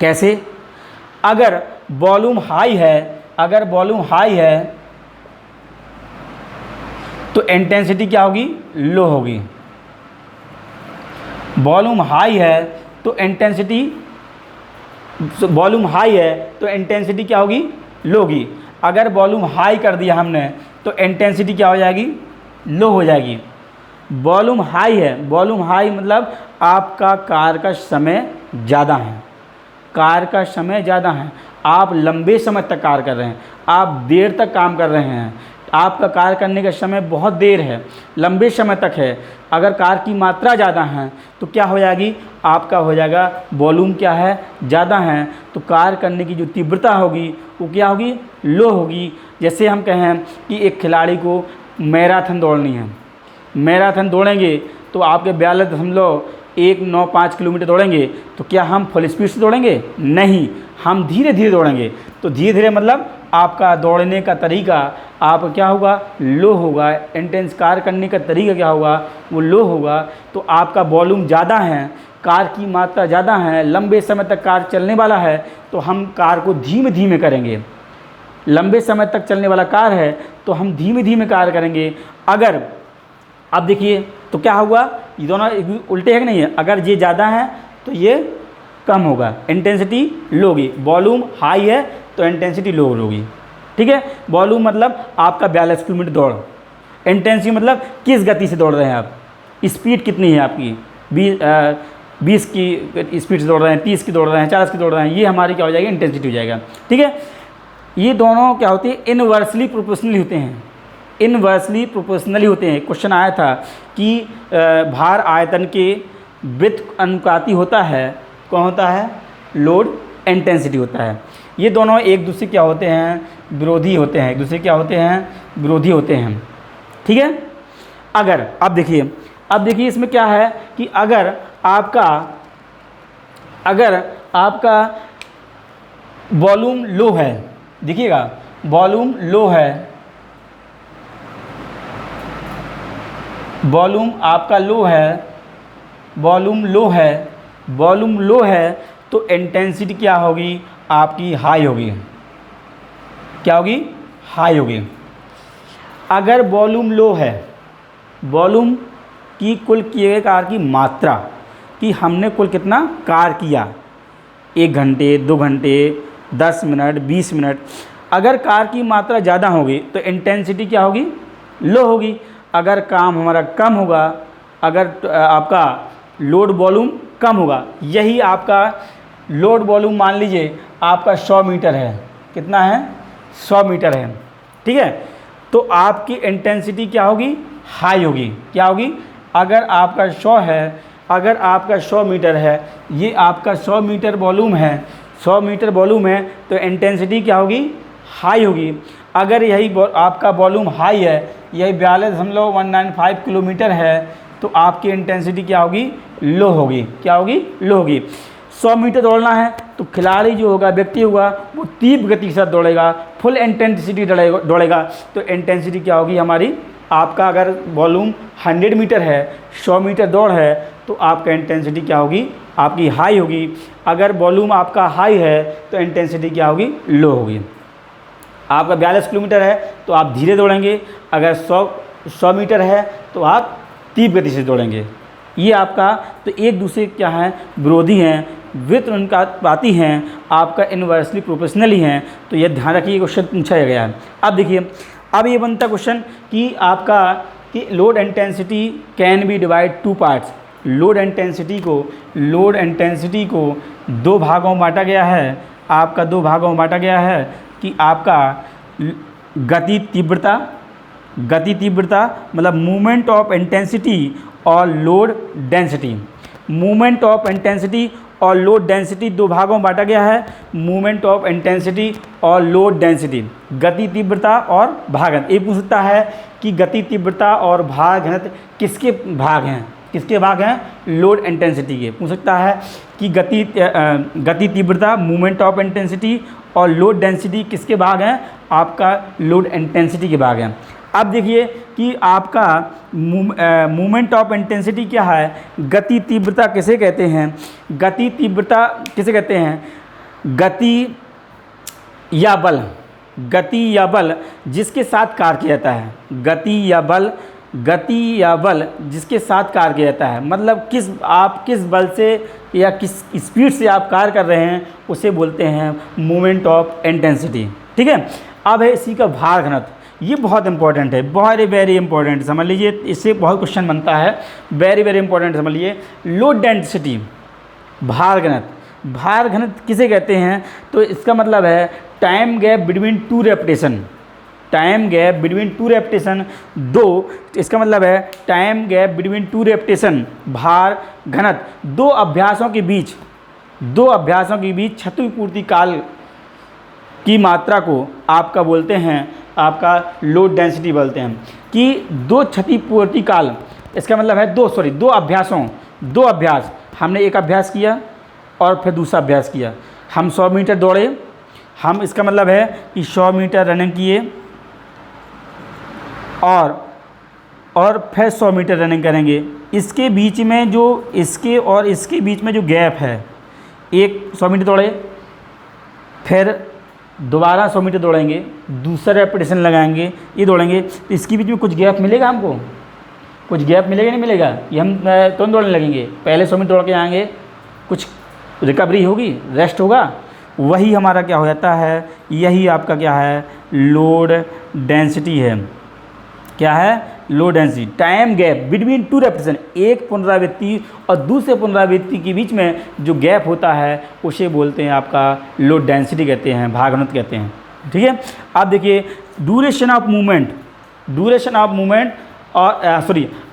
कैसे, अगर वॉल्यूम हाई है तो इंटेंसिटी क्या होगी, लो होगी। वॉल्यूम हाई है तो इंटेंसिटी क्या होगी, लो होगी। अगर वॉल्यूम हाई कर दिया हमने तो इंटेंसिटी क्या हो जाएगी, लो हो जाएगी। वॉल्यूम हाई मतलब आपका कार्य का समय ज़्यादा है, आप लंबे समय तक कार्य कर रहे हैं, आप देर तक काम कर रहे हैं, आपका कार्य करने का समय बहुत देर है, लंबे समय तक है। अगर कार्य की मात्रा ज़्यादा है तो क्या हो जाएगी, आपका हो जाएगा वॉल्यूम क्या है, ज़्यादा है, तो कार्य करने की जो तीव्रता होगी वो क्या होगी, लो होगी। जैसे हम कहें कि एक खिलाड़ी को मैराथन दौड़नी है, मैराथन दौड़ेंगे तो आपके 42.195 किलोमीटर दौड़ेंगे, तो क्या हम फुल स्पीड से दौड़ेंगे, नहीं, हम धीरे धीरे दौड़ेंगे। तो धीरे धीरे मतलब आपका दौड़ने का तरीका आपका क्या होगा, लो होगा, इंटेंस कार्य करने का तरीका क्या होगा, वो लो होगा। तो आपका वॉल्यूम ज़्यादा है, कार्य की मात्रा ज़्यादा है, लंबे समय तक कार्य चलने वाला है, तो हम कार्य को धीमे धीमे करेंगे। लंबे समय तक चलने वाला कार्य है तो हम धीमे धीमे कार्य करेंगे। अगर अब देखिए तो क्या होगा, ये दोनों उल्टे है कि नहीं है, अगर ये ज़्यादा है तो ये कम होगा, इंटेंसिटी लो होगी। वॉल्यूम हाई है तो इंटेंसिटी लो होगी, ठीक है। वॉल्यूम मतलब आपका 42 किलोमीटर दौड़, इंटेंसिटी मतलब किस गति से दौड़ रहे हैं आप, स्पीड कितनी है आपकी, 20 की स्पीड से दौड़ रहे हैं, 30 की दौड़ रहे हैं, 40 की दौड़ रहे हैं, ये हमारी क्या हो जाएगी, इंटेंसिटी हो जाएगा, ठीक है। ये दोनों क्या होती है, इनवर्सली प्रोपोर्शनली होते हैं। क्वेश्चन आया था कि भार आयतन के व्युत्क्रम अनुपाती होता है, कौन होता है, लोड इंटेंसिटी होता है। ये दोनों एक दूसरे क्या होते हैं, विरोधी होते हैं, ठीक है। अगर अब देखिए अब देखिए इसमें क्या है कि अगर आपका वॉल्यूम लो है, देखिएगा वॉल्यूम लो है, वॉल्यूम आपका लो है, वॉल्यूम लो है तो इंटेंसिटी क्या होगी आपकी हाई होगी। क्या होगी? हाई होगी। अगर वॉल्यूम लो है, वॉल्यूम की कुल किए गए कार्य की मात्रा कि हमने कुल कितना कार्य किया, 1 घंटे 2 घंटे 10 मिनट 20 मिनट, अगर कार्य की मात्रा ज़्यादा होगी तो इंटेंसिटी क्या होगी? लो होगी। अगर काम हमारा कम होगा, अगर आपका लोड वॉल्यूम कम होगा, यही आपका लोड वॉल्यूम मान लीजिए आपका 100 मीटर है, कितना है? 100 मीटर है, ठीक है। तो आपकी इंटेंसिटी क्या होगी? हाई होगी। क्या होगी? अगर आपका 100 है, अगर आपका 100 मीटर है, ये आपका 100 मीटर वॉल्यूम है, 100 मीटर वॉल्यूम है तो इंटेंसिटी क्या होगी? हाई होगी। अगर यही आपका वॉल्यूम हाई है, यही 42.195 किलोमीटर है, तो आपकी इंटेंसिटी क्या होगी? लो होगी। क्या होगी? लो होगी। 100 मीटर दौड़ना है तो खिलाड़ी जो होगा, व्यक्ति होगा, वो तीव्र गति के साथ दौड़ेगा, फुल इंटेंसिटी दौड़ेगा। तो इंटेंसिटी क्या होगी हमारी? आपका अगर वॉल्यूम 100 मीटर है, 100 मीटर दौड़ है, तो आपका इंटेंसिटी क्या होगी? आपकी हाई होगी। अगर वॉल्यूम आपका हाई है तो इंटेंसिटी क्या होगी? लो होगी। आपका 42 किलोमीटर है तो आप धीरे दौड़ेंगे, अगर 100 मीटर है तो आप तीव्र गति से दौड़ेंगे। ये आपका तो एक दूसरे क्या है? विरोधी हैं, व्युत्क्रमानुपाती हैं, आपका इन्वर्सली प्रोपोर्शनली हैं। तो ये ध्यान रखिए, क्वेश्चन पूछा गया है। अब देखिए, अब ये बनता क्वेश्चन कि आपका कि load intensity can be divide 2 parts. Load intensity को 2 भागों में बांटा गया है। आपका 2 भागों में बांटा गया है कि आपका गति तीव्रता मतलब मूवमेंट ऑफ इंटेंसिटी और load density. Movement of intensity और लोड डेंसिटी 2 भागों में बांटा गया है। मूवमेंट ऑफ इंटेंसिटी और लोड डेंसिटी, गति तीव्रता और भार घनत्व। ये पूछता है कि गति तीव्रता और भार घनत्व किसके भाग हैं? किसके भाग हैं? लोड इंटेंसिटी के। पूछ सकता है कि गति तीव्रता, मूवमेंट ऑफ इंटेंसिटी और लोड डेंसिटी किसके भाग हैं? आपका लोड इंटेंसिटी के भाग हैं। अब देखिए कि आपका मूवमेंट ऑफ इंटेंसिटी क्या है? गति तीव्रता किसे कहते हैं? गति तीव्रता किसे कहते हैं? गति या बल जिसके साथ कार्य किया जाता है। गति या बल जिसके साथ कार्य किया जाता है, मतलब आप किस बल से या किस स्पीड से आप कार्य कर रहे हैं, उसे बोलते हैं मूवमेंट ऑफ इंटेंसिटी, ठीक है। अब है इसी का भार घनत्व। ये बहुत इंपॉर्टेंट है, वेरी इंपॉर्टेंट, समझ लीजिए, इससे बहुत क्वेश्चन बनता है, वेरी इंपॉर्टेंट समझ लीजिए। लोड डेंसिटी, भार घनत्व किसे कहते हैं? तो इसका मतलब है time gap between 2 repetition. Time gap between 2 repetition, इसका मतलब है टाइम गैप बिटवीन 2 रेपिटेशन, भार घनत्व 2 अभ्यासों के बीच क्षतिपूर्ति काल की मात्रा को आपका बोलते हैं, आपका लोड डेंसिटी बोलते हैं। कि 2 क्षतिपूर्ति काल, इसका मतलब है 2 अभ्यास, हमने एक अभ्यास किया और फिर दूसरा अभ्यास किया। हम 100 मीटर दौड़े, हम इसका मतलब है कि 100 मीटर रनिंग किए और फिर 100 मीटर रनिंग करेंगे। इसके बीच में इसके बीच में जो गैप है, एक 100 मीटर दौड़े, फिर दोबारा 100 मीटर दौड़ेंगे, दूसरा रेपिटेशन लगाएंगे, ये दौड़ेंगे, तो इसके बीच में कुछ गैप मिलेगा हमको, कुछ गैप मिलेगा नहीं मिलेगा? ये हम तुरंत दौड़ने लगेंगे, पहले 100 मीटर दौड़ के आएंगे, कुछ रिकवरी होगी, रेस्ट होगा, वही हमारा क्या हो जाता है? यही आपका क्या है? लोड डेंसिटी है। क्या है? Load density. Time gap between 2 repetition, एक पुनरावृत्ति और दूसरे पुनरावृत्ति के बीच में जो गैप होता है उसे बोलते हैं आपका लोड डेंसिटी कहते हैं, भार घनत्व कहते हैं, ठीक है। अब देखिए ड्यूरेशन ऑफ मूवमेंट और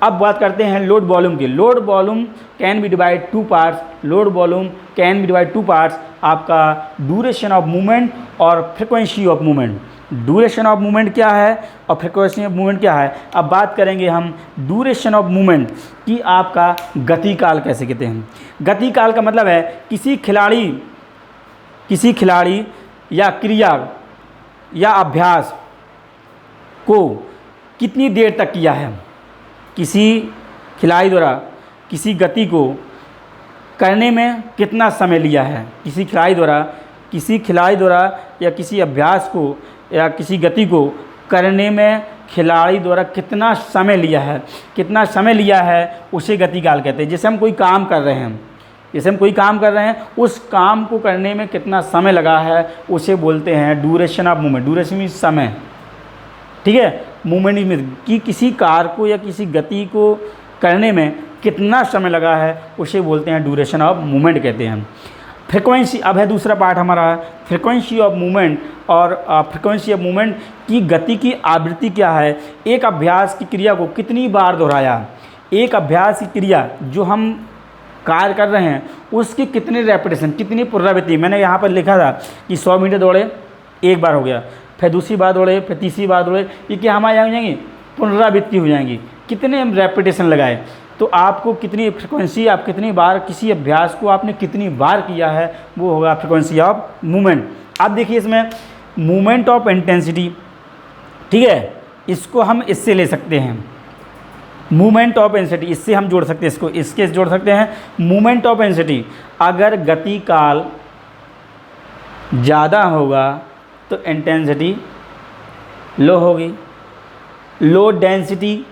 अब बात करते हैं लोड वॉल्यूम की। Load volume can be divide 2 parts. आपका ड्यूरेशन ऑफ मूवमेंट और frequency of movement. Duration of movement क्या है और फ्रीक्वेंसी ऑफ मूवमेंट क्या है। अब बात करेंगे हम ड्यूरेशन ऑफ मूवमेंट कि आपका गति काल कैसे कहते हैं। गति काल का मतलब है किसी खिलाड़ी या क्रिया या अभ्यास को कितनी देर तक किया है, किसी खिलाड़ी द्वारा किसी गति को करने में कितना समय लिया है, किसी खिलाड़ी द्वारा या किसी अभ्यास को या किसी गति को करने में खिलाड़ी द्वारा कितना समय लिया है उसे गति काल कहते हैं। जैसे हम कोई काम कर रहे हैं, उस काम को करने में कितना समय लगा है उसे बोलते हैं duration of movement. Duration means समय, ठीक है। मूवमेंट मीन्स कि किसी कार्य को या किसी गति को करने में कितना समय लगा है उसे बोलते हैं ड्यूरेशन ऑफ मूवमेंट कहते हैं। फ्रीक्वेंसी, अब है दूसरा पार्ट हमारा फ्रीक्वेंसी ऑफ मूवमेंट। और फ्रीक्वेंसी ऑफ मूवमेंट की गति की आवृत्ति क्या है, एक अभ्यास की क्रिया को कितनी बार दोहराया, एक अभ्यास की क्रिया जो हम कार्य कर रहे हैं उसकी कितनी रेपिटेशन, कितनी पुनरावृत्ति। मैंने यहाँ पर लिखा था कि 100 मीटर दौड़े, एक बार हो गया, फिर दूसरी बार दौड़े, फिर तीसरी बार दौड़े, ये क्या हमारे यहाँ हो जाएंगी, पुनरावृत्ति हो जाएंगी। कितने हम रेपिटेशन लगाए तो आपको कितनी फ्रिक्वेंसी, आप कितनी बार किसी अभ्यास को आपने कितनी बार किया है वो होगा फ्रिक्वेंसी ऑफ मूवमेंट। अब देखिए इसमें मूवमेंट ऑफ इंटेंसिटी, ठीक है, इसको हम इससे ले सकते हैं, मूवमेंट ऑफ इंटेंसिटी, इससे हम जोड़ सकते हैं, इसको इसके जोड़ सकते हैं। मूवमेंट ऑफ इंटेंसिटी, अगर गति काल ज़्यादा होगा तो इंटेंसिटी लो होगी। लो डेंसिटी,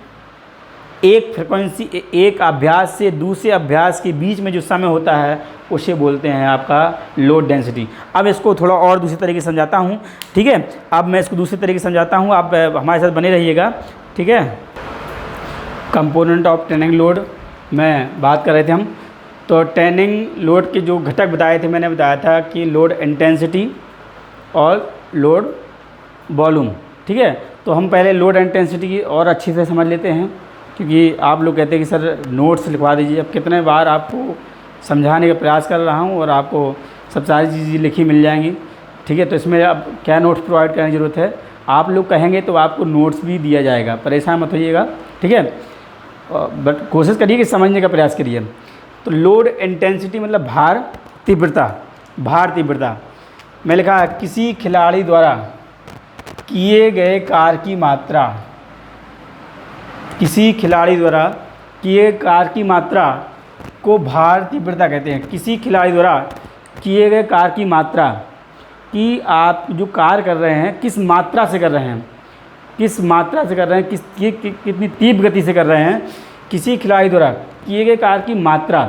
एक फ्रिक्वेंसी, एक अभ्यास से दूसरे अभ्यास के बीच में जो समय होता है उसे बोलते हैं आपका लो डेंसिटी। अब इसको थोड़ा और दूसरे तरीके से समझाता हूँ, ठीक है। अब मैं इसको दूसरे तरीके से समझाता हूँ, आप हमारे साथ बने रहिएगा, ठीक है। कंपोनेंट ऑफ ट्रेनिंग लोड में बात कर रहे थे हम, तो ट्रेनिंग लोड के जो घटक बताए थे, मैंने बताया था कि लोड इंटेंसिटी और लोड वॉल्यूम, ठीक है। तो हम पहले लोड इंटेंसिटी की और अच्छे से समझ लेते हैं, क्योंकि आप लोग कहते हैं कि सर नोट्स लिखवा दीजिए। अब कितने बार आपको समझाने का प्रयास कर रहा हूँ और आपको सब सारी चीज़ें लिखी मिल जाएंगी, ठीक है। तो इसमें अब क्या नोट्स प्रोवाइड करने की ज़रूरत है, आप लोग कहेंगे तो आपको नोट्स भी दिया जाएगा, परेशान मत होइएगा, ठीक है। बट कोशिश करिए कि समझने का प्रयास करिए। तो लोड इंटेंसिटी मतलब भार तीव्रता। मैं लिखा है किसी खिलाड़ी द्वारा किए गए कार्य की मात्रा, किसी खिलाड़ी द्वारा किए कार्य की मात्रा को भार तीव्रता कहते हैं। किसी खिलाड़ी द्वारा किए गए कार्य की मात्रा कि आप जो कार्य कर रहे हैं किस मात्रा से कर रहे हैं, कितनी तीव्र गति से कर रहे हैं। किसी खिलाड़ी द्वारा किए गए कार्य की मात्रा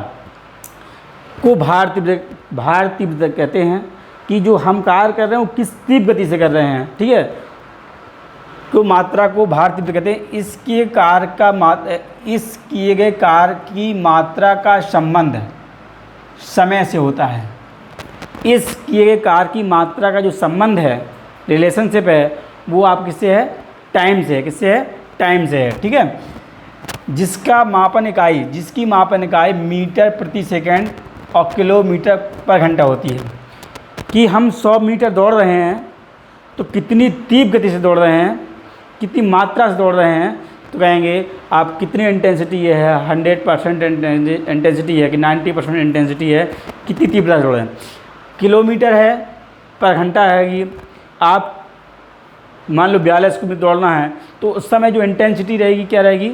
को भार तीव्रता कहते हैं, कि जो हम कार्य कर रहे हैं वो किस तीव्र गति से कर रहे हैं, ठीक है। तो मात्रा को भार तीव्रता कहते हैं। इस किए गए कार्य की मात्रा का संबंध समय से होता है। इस किए गए कार्य की मात्रा का जो संबंध है, रिलेशनशिप है, वो आप किससे है, टाइम से है, ठीक है। जिसकी मापन इकाई मीटर प्रति सेकंड और किलोमीटर पर घंटा होती है। कि हम 100 मीटर दौड़ रहे हैं तो कितनी तीव्र गति से दौड़ रहे हैं, कितनी मात्रा से दौड़ रहे हैं, तो कहेंगे आप कितनी इंटेंसिटी है, 100% इंटेंसिटी है कि 90% इंटेंसिटी है, कितनी तीव्रता से दौड़ रहे हैं। किलोमीटर है पर घंटा है कि आप मान लो 42 किलोमीटर दौड़ना है तो उस समय जो इंटेंसिटी रहेगी क्या रहेगी,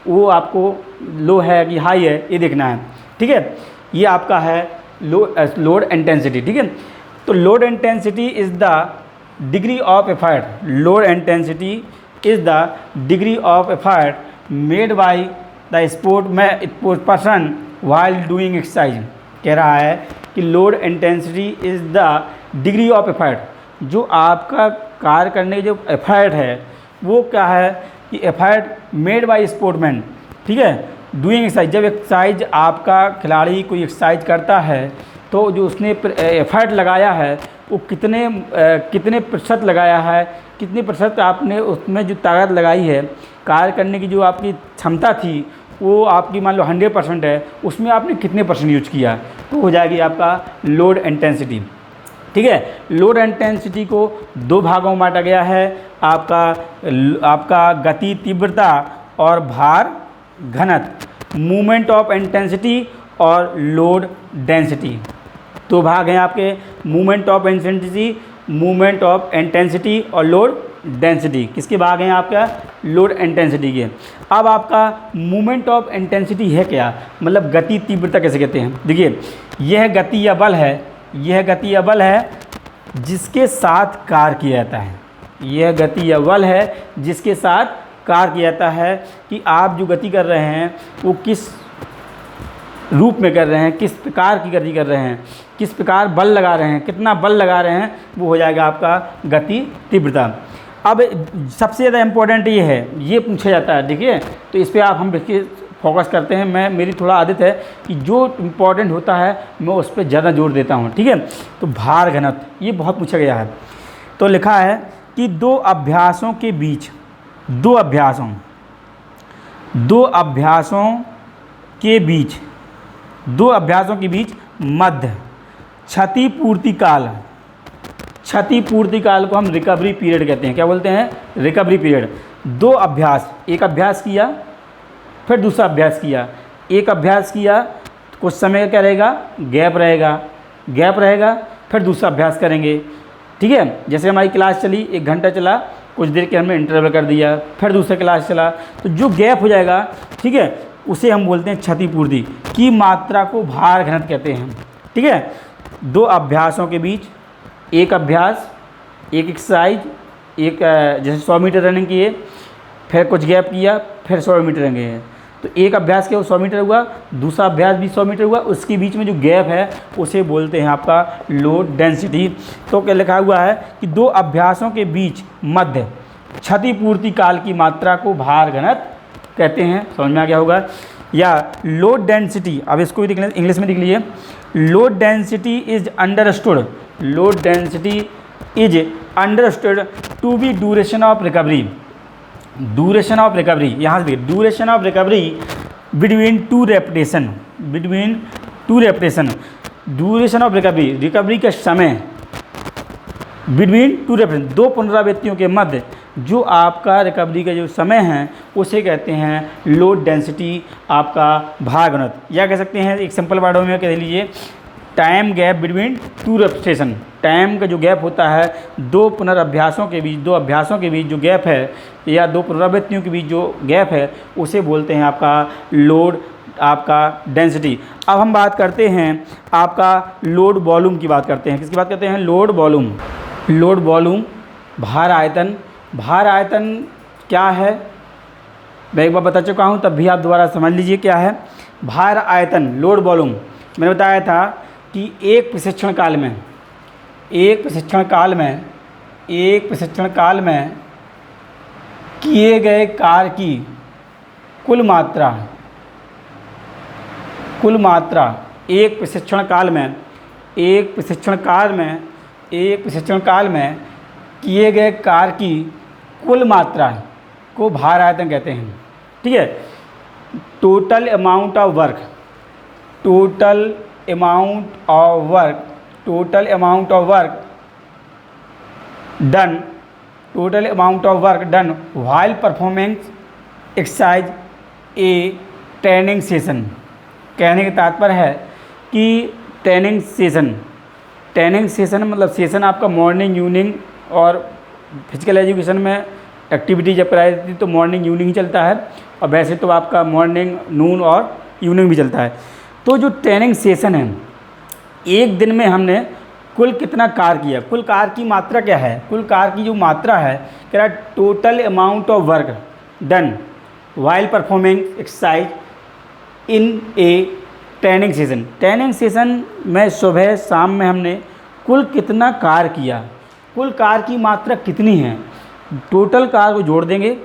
वो आपको लो है कि हाई है ये देखना है, ठीक है। ये आपका है लोड इंटेंसिटी, ठीक है। तो load intensity is the degree of effort, load intensity is the degree of effort made by the sport person while doing exercise. कह रहा है कि load intensity is the degree of effort, जो आपका कार्य करने की जो एफर्ट है वो क्या है कि एफर्ट मेड बाय स्पोर्टमैन, ठीक है, डूइंग एक्सरसाइज। जब एक्सरसाइज आपका खिलाड़ी कोई एक्सरसाइज करता है तो जो उसने एफर्ट लगाया है वो कितने प्रतिशत लगाया है, कितने प्रतिशत आपने उसमें जो ताकत लगाई है, कार्य करने की जो आपकी क्षमता थी वो आपकी मान लो 100% है, उसमें आपने कितने % यूज किया, तो हो जाएगी आपका लोड इंटेंसिटी। ठीक है। लोड इंटेंसिटी को दो भागों में बांटा गया है, आपका गति तीव्रता और भार घनत्व, मूवमेंट ऑफ इंटेंसिटी और लोड डेंसिटी। दो भाग हैं आपके, मूवमेंट ऑफ इंटेंसिटी और लोड डेंसिटी। किसके भाग हैं आपका? लोड इंटेंसिटी के। अब आपका मूवमेंट ऑफ इंटेंसिटी है क्या, मतलब गति तीव्रता कैसे कहते हैं? देखिए, यह गति या बल है जिसके साथ कार्य किया जाता है। यह गति या बल है जिसके साथ कार्य किया जाता है कि आप जो गति कर रहे हैं वो किस रूप में कर रहे हैं, किस प्रकार की गति कर रहे हैं, किस प्रकार बल लगा रहे हैं, कितना बल लगा रहे हैं, वो हो जाएगा आपका गति तीव्रता। अब सबसे ज़्यादा इम्पोर्टेंट ये है, ये पूछा जाता है, देखिए, तो इस पर हम देखिए फोकस करते हैं। मेरी थोड़ा आदत है कि जो इम्पोर्टेंट होता है मैं उस पर ज़्यादा जोर देता हूँ, ठीक है। तो भार घनत्व ये बहुत पूछा गया है। तो लिखा है कि दो अभ्यासों के बीच मध्य क्षतिपूर्ति काल को हम रिकवरी पीरियड कहते हैं। क्या बोलते हैं? Recovery period. दो अभ्यास, एक अभ्यास किया फिर दूसरा अभ्यास किया, एक अभ्यास किया कुछ समय क्या रहेगा? गैप रहेगा, फिर दूसरा अभ्यास करेंगे, ठीक है। जैसे हमारी क्लास चली, 1 घंटा चला, कुछ देर के हमने इंटरवल कर दिया, फिर दूसरा क्लास चला, तो जो गैप हो जाएगा, ठीक है, उसे हम बोलते हैं क्षतिपूर्ति की मात्रा को भार घनत्व कहते हैं, ठीक है। दो अभ्यासों के बीच एक अभ्यास, एक एक्सरसाइज, एक जैसे 100 मीटर रनिंग किए, फिर कुछ गैप किया, फिर 100 मीटर रनिंग है, तो एक अभ्यास के 100 मीटर हुआ, दूसरा अभ्यास भी 100 मीटर हुआ, उसके बीच में जो गैप है उसे बोलते हैं आपका लोड डेंसिटी। तो क्या लिखा हुआ है कि दो अभ्यासों के बीच मध्य क्षतिपूर्ति काल की मात्रा को भार घनत्व कहते हैं। समझ में आ गया होगा। या लोड डेंसिटी, अब इसको भी इंग्लिश में लिख लीजिए। Load density is understood to be duration of recovery. यहाँ से देखिए, duration of recovery between two repetition, duration of recovery का समय बिटवीन टू रेपिटेशन, दो पुनरावृत्तियों के मध्य जो आपका रिकवरी का जो समय है उसे कहते हैं लोड डेंसिटी, आपका भार घनत्व। या कह सकते हैं एक सिंपल वर्डों में कह लीजिए, time gap between two repetition. Time का जो गैप होता है दो अभ्यासों के बीच जो गैप है, या दो पुनरावृत्तियों के बीच जो गैप है, उसे बोलते हैं आपका लोड, आपका डेंसिटी। अब हम बात करते हैं आपका लोड वॉल्यूम की बात करते हैं। किसकी बात करते हैं? Load volume. भार आयतन क्या है मैं एक बार बता चुका हूँ, तब भी आप दोबारा समझ लीजिए क्या है भार आयतन, लोड वॉल्यूम। मैंने बताया था कि एक प्रशिक्षण काल में किए गए कार्य की कुल मात्रा एक प्रशिक्षण काल में किए गए कार्य की कुल मात्रा को भार आयतन कहते हैं, ठीक है। Total amount of work done while performing exercise A training session. कहने का तात्पर्य है कि ट्रेनिंग सेशन मतलब सेशन आपका मॉर्निंग, इवनिंग, और फिजिकल एजुकेशन में एक्टिविटी जब कराई जाती है तो मॉर्निंग इवनिंग ही चलता है, और वैसे तो आपका मॉर्निंग, नून और इवनिंग भी चलता है। तो जो ट्रेनिंग सेशन है, एक दिन में हमने कुल कितना कार्य किया, कुल कार्य की मात्रा क्या है, कुल कार्य की जो मात्रा है, कह रहा है total amount of work done while performing exercise in A training session में सुबह शाम में हमने कुल कितना कार्य किया, कुल कार्य की मात्रा कितनी है, टोटल कार्य को जोड़ देंगे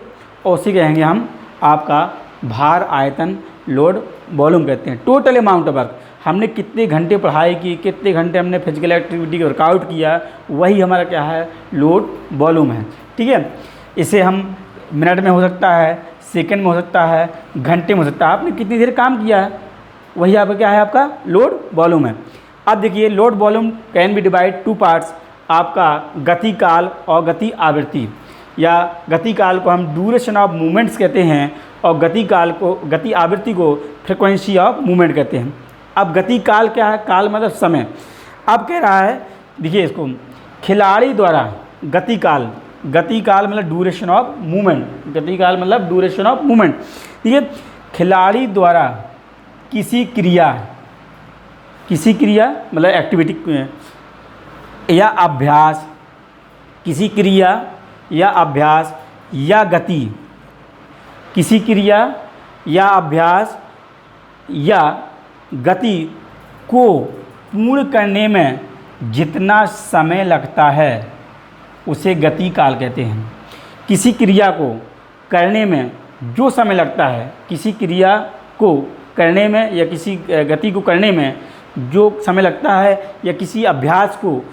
और उसी कहेंगे हम आपका भार आयतन, लोड वॉल्यूम कहते हैं। टोटल अमाउंट ऑफ वर्क, हमने कितने घंटे पढ़ाई की, कितने घंटे हमने फिजिकल एक्टिविटी वर्कआउट किया, वही हमारा क्या है, लोड वॉल्यूम है, ठीक है। इसे हम मिनट में हो सकता है, सेकंड में हो सकता है, घंटे में हो सकता है, आपने कितनी देर काम किया है, वही आपका क्या है, आपका लोड वॉल्यूम है। अब देखिए load volume can be divide two parts, आपका गति काल और गति आवृत्ति, या गति काल को हम ड्यूरेशन ऑफ मूवमेंट्स कहते हैं और गति आवृत्ति को फ्रिक्वेंसी ऑफ मूवमेंट कहते हैं। अब गति काल क्या है? काल मतलब समय। अब कह रहा है, देखिए इसको, खिलाड़ी द्वारा गति काल मतलब ड्यूरेशन ऑफ मूवमेंट, गति काल मतलब ड्यूरेशन ऑफ मूवमेंट। ठीक है, खिलाड़ी द्वारा किसी क्रिया मतलब एक्टिविटी या अभ्यास, किसी क्रिया या अभ्यास या गति, किसी क्रिया या अभ्यास या गति को पूर्ण करने में जितना समय लगता है उसे गति काल कहते हैं। किसी क्रिया को करने में जो समय लगता है, किसी क्रिया को करने में या किसी गति को करने में जो समय लगता है, या किसी अभ्यास को,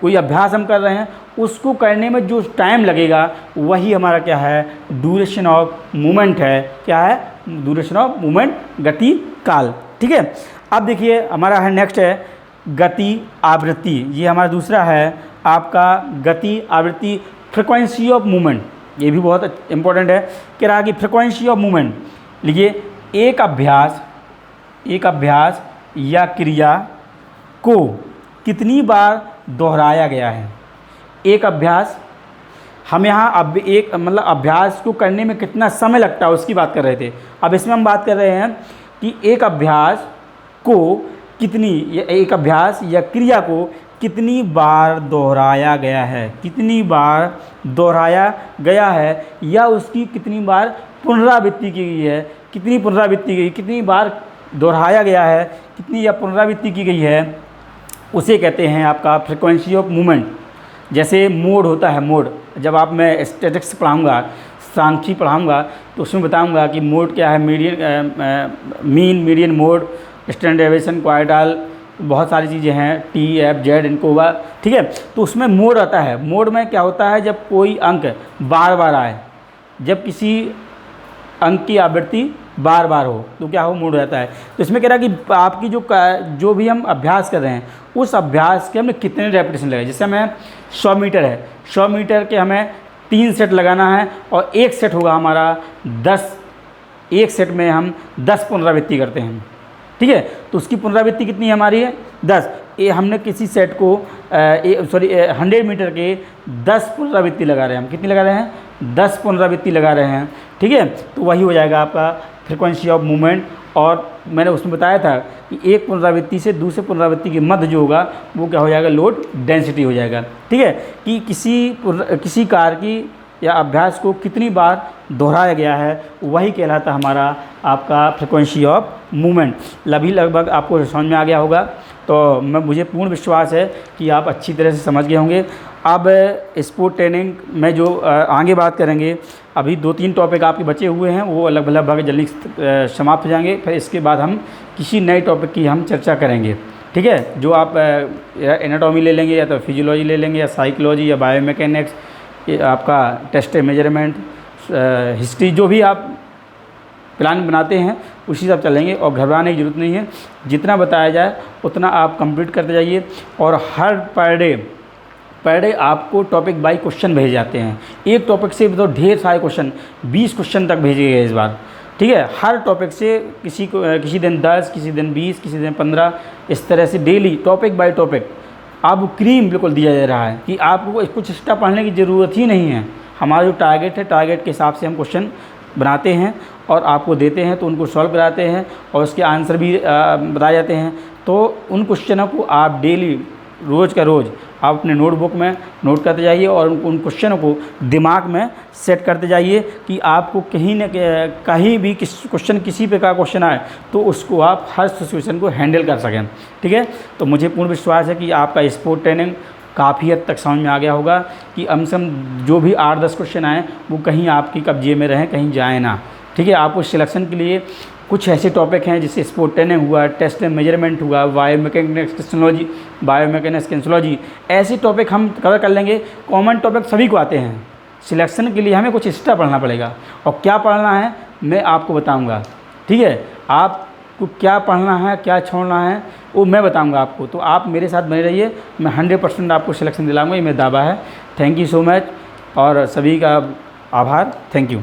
कोई अभ्यास हम कर रहे हैं उसको करने में जो टाइम लगेगा वही हमारा क्या है? ड्यूरेशन ऑफ मूवमेंट है। क्या है? ड्यूरेशन ऑफ मूवमेंट, गति काल। ठीक है, अब देखिए हमारा है नेक्स्ट है गति आवृत्ति। ये हमारा दूसरा है आपका गति आवृत्ति, फ्रिक्वेंसी ऑफ मूवमेंट। ये भी बहुत इंपॉर्टेंट है। कह रहा है कि फ्रिक्वेंसी ऑफ मूवमेंट, लिखिए एक अभ्यास या क्रिया को कितनी बार दोहराया गया है। एक अभ्यास, हम यहाँ अब एक मतलब अभ्यास को करने में कितना समय लगता है उसकी बात कर रहे थे। अब इसमें हम बात कर रहे हैं कि एक अभ्यास या क्रिया को कितनी बार दोहराया गया है, कितनी बार दोहराया गया है, या उसकी कितनी बार पुनरावृत्ति की गई है, कितनी बार दोहराया गया है, कितनी या पुनरावृत्ति की गई है, उसे कहते हैं आपका फ्रिक्वेंसी ऑफ मूवमेंट। जैसे मोड होता है, मोड, जब आप मैं स्टैटिक्स पढ़ाऊँगा, सांख्यिकी पढ़ाऊँगा तो उसमें बताऊँगा कि मोड क्या है, mean, median mode, standard deviation, quartile, बहुत सारी चीज़ें हैं, टी, एफ, जेड, इनकोवा। ठीक है, तो उसमें मोड आता है। मोड में क्या होता है? जब कोई अंक बार बार आए, जब किसी अंक की आवृत्ति बार बार हो तो क्या हो? मोड रहता है। तो इसमें कह रहा है कि आपकी जो भी हम अभ्यास कर रहे हैं उस अभ्यास के हमें कितने रेपिटेशन लगे। जैसे हमें 100 मीटर है, 100 मीटर के हमें 3 सेट लगाना है और एक सेट होगा हमारा 10, एक सेट में हम 10 पुनरावृत्ति करते हैं। ठीक है, तो उसकी पुनरावृत्ति कितनी हमारी है? 10। ये हमने किसी सेट को 100 मीटर के 10 पुनरावृत्ति लगा रहे हैं। हम कितनी लगा रहे हैं? 10 पुनरावृत्ति लगा रहे हैं। ठीक है, तो वही हो जाएगा आपका फ्रिक्वेंसी ऑफ मूवमेंट। और मैंने उसमें बताया था कि एक पुनरावृत्ति से दूसरे पुनरावृत्ति के मध्य जो होगा वो क्या हो जाएगा? लोड डेंसिटी हो जाएगा। ठीक है, कि किसी कार्य की या अभ्यास को कितनी बार दोहराया गया है वही कहलाता हमारा आपका फ्रिक्वेंसी ऑफ मूवमेंट। लगभग आपको समझ में आ गया होगा। तो मुझे पूर्ण विश्वास है कि आप अच्छी तरह से समझ गए होंगे। अब स्पोर्ट ट्रेनिंग में जो आगे बात करेंगे, अभी 2-3 टॉपिक आपके बचे हुए हैं, वो लगभग जल्दी समाप्त हो जाएंगे। फिर इसके बाद हम किसी नए टॉपिक की हम चर्चा करेंगे। ठीक है, जो आप एनाटॉमी ले लेंगे, या तो फिजियोलॉजी ले लेंगे, या साइकोलॉजी, या बायोमैकेनिक्स, आपका टेस्ट मेजरमेंट, हिस्ट्री, जो भी आप प्लान बनाते हैं उसी हिसाब चलेंगे। और घबराने की ज़रूरत नहीं है, जितना बताया जाए उतना आप कंप्लीट करते जाइए। और हर पर डे आपको टॉपिक बाई क्वेश्चन भेजे जाते हैं। एक टॉपिक से तो ढेर सारे क्वेश्चन, 20 क्वेश्चन तक भेजे गए इस बार। ठीक है, हर टॉपिक से किसी दिन 10, किसी दिन 20, किसी दिन 15, इस तरह से डेली टॉपिक बाय टॉपिक आपको क्रीम बिल्कुल दिया जा रहा है कि आपको कुछ एक्स्ट्रा पढ़ने की ज़रूरत ही नहीं है। हमारा जो टारगेट है, टारगेट के हिसाब से हम क्वेश्चन बनाते हैं और आपको देते हैं, तो उनको सॉल्व कराते हैं और उसके आंसर भी बताए जाते हैं। तो उन क्वेश्चनों को आप डेली, रोज़ का रोज़ आप अपने नोटबुक में नोट करते जाइए और उन क्वेश्चनों को दिमाग में सेट करते जाइए कि आपको कहीं भी क्वेश्चन, किसी प्रकार क्वेश्चन आए तो उसको आप हर सिचुएशन को हैंडल कर सकें। ठीक है, तो मुझे पूर्ण विश्वास है कि आपका स्पोर्ट ट्रेनिंग काफ़ी हद तक समझ में आ गया होगा कि कम से कम जो भी 8-10 क्वेश्चन आए वो कहीं आपकी कब्जे में रहें, कहीं जाए ना। ठीक है, आपको सिलेक्शन के लिए कुछ ऐसे टॉपिक हैं जैसे स्पोर्ट ट्रेनिंग हुआ, टेस्ट एंड मेजरमेंट हुआ, बायोमैकेनिक्स किनेसियोलॉजी, ऐसे टॉपिक हम कवर कर लेंगे। कॉमन टॉपिक सभी को आते हैं। सिलेक्शन के लिए हमें कुछ एक्स्ट्रा पढ़ना पड़ेगा, और क्या पढ़ना है मैं आपको बताऊंगा। ठीक है, आप आपको क्या पढ़ना है, क्या छोड़ना है, वो मैं बताऊंगा आपको। तो आप मेरे साथ बने रहिए, मैं 100% आपको सिलेक्शन दिलाऊंगा, ये मेरा दावा है। थैंक यू सो मच और सभी का आभार। Thank you.